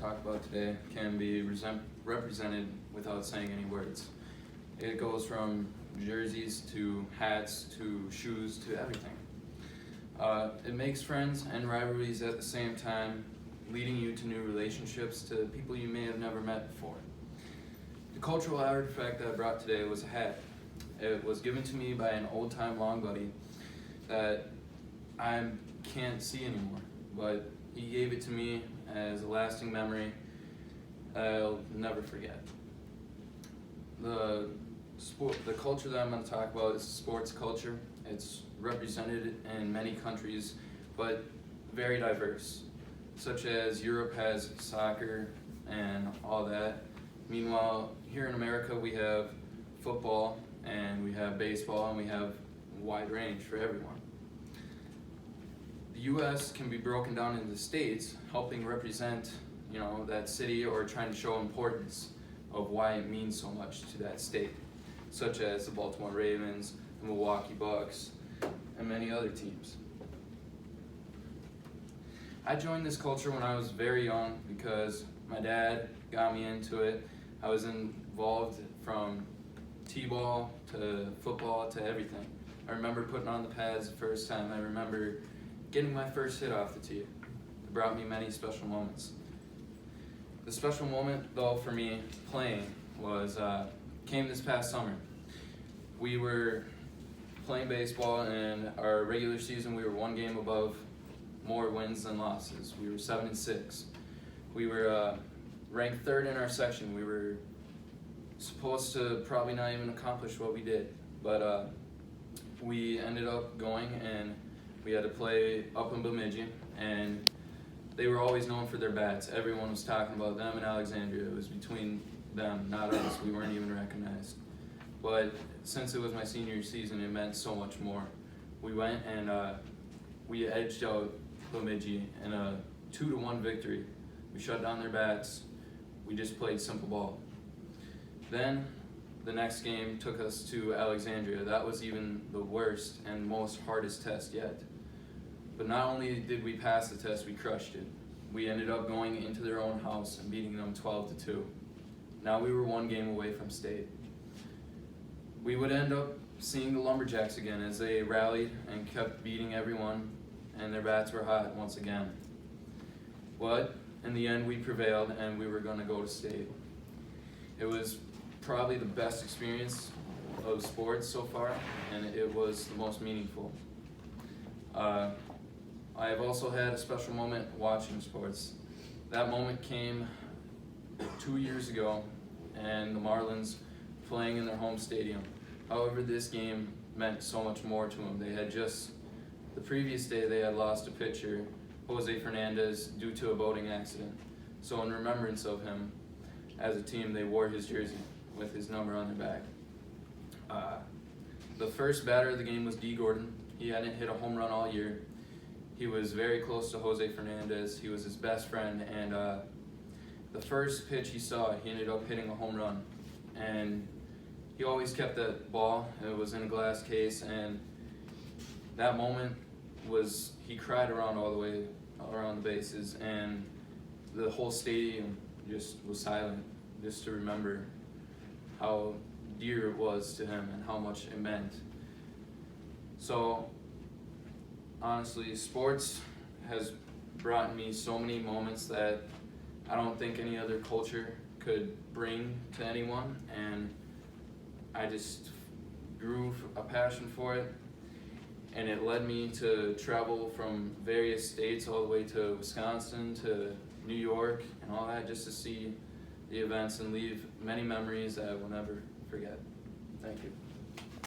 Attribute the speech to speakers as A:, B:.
A: talk about today can be represented without saying any words. It goes from jerseys to hats to shoes to everything. It makes friends and rivalries at the same time, leading you to new relationships to people you may have never met before. The cultural artifact that I brought today was a hat. It was given to me by an old-time long buddy that I can't see anymore, but he gave it to me as a lasting memory I'll never forget. The culture that I'm going to talk about is sports culture. It's represented in many countries, but very diverse, such as Europe has soccer and all that. Meanwhile, here in America we have football and we have baseball and we have a wide range for everyone. The U.S. can be broken down into states, helping represent, that city or trying to show importance of why it means so much to that state, such as the Baltimore Ravens, the Milwaukee Bucks, and many other teams. I joined this culture when I was very young because my dad got me into it. I was involved from t-ball to football to everything. I remember putting on the pads the first time. I remember getting my first hit off the tee. It brought me many special moments. The special moment, though, for me playing came this past summer. We were playing baseball, and our regular season we were one game above more wins than losses. We were 7-6. We were ranked third in our section. We were supposed to probably not even accomplish what we did, but we ended up going and we had to play up in Bemidji, and they were always known for their bats. Everyone was talking about them in Alexandria. It was between them, not us. We weren't even recognized. But since it was my senior season, it meant so much more. We went and we edged out Bemidji in a 2-1 victory. We shut down their bats. We just played simple ball. Then the next game took us to Alexandria. That was even the worst and most hardest test yet. But not only did we pass the test, we crushed it. We ended up going into their own house and beating them 12-2. Now we were one game away from state. We would end up seeing the Lumberjacks again as they rallied and kept beating everyone, and their bats were hot once again. But in the end, we prevailed and we were going to go to state. It was probably the best experience of sports so far, and it was the most meaningful. I have also had a special moment watching sports. That moment came 2 years ago, and the Marlins playing in their home stadium. However, this game meant so much more to them. The previous day they had lost a pitcher, Jose Fernandez, due to a boating accident. So in remembrance of him, as a team, they wore his jersey with his number on their back. The first batter of the game was Dee Gordon. He hadn't hit a home run all year. He was very close to Jose Fernandez. He was his best friend, and the first pitch he saw, he ended up hitting a home run. And he always kept that ball. It was in a glass case, and that moment he cried around all the way around the bases, and the whole stadium just was silent, just to remember how dear it was to him and how much it meant. So honestly, sports has brought me so many moments that I don't think any other culture could bring to anyone, and I just grew a passion for it, and it led me to travel from various states all the way to Wisconsin to New York and all that, just to see the events and leave many memories that I will never forget. Thank you.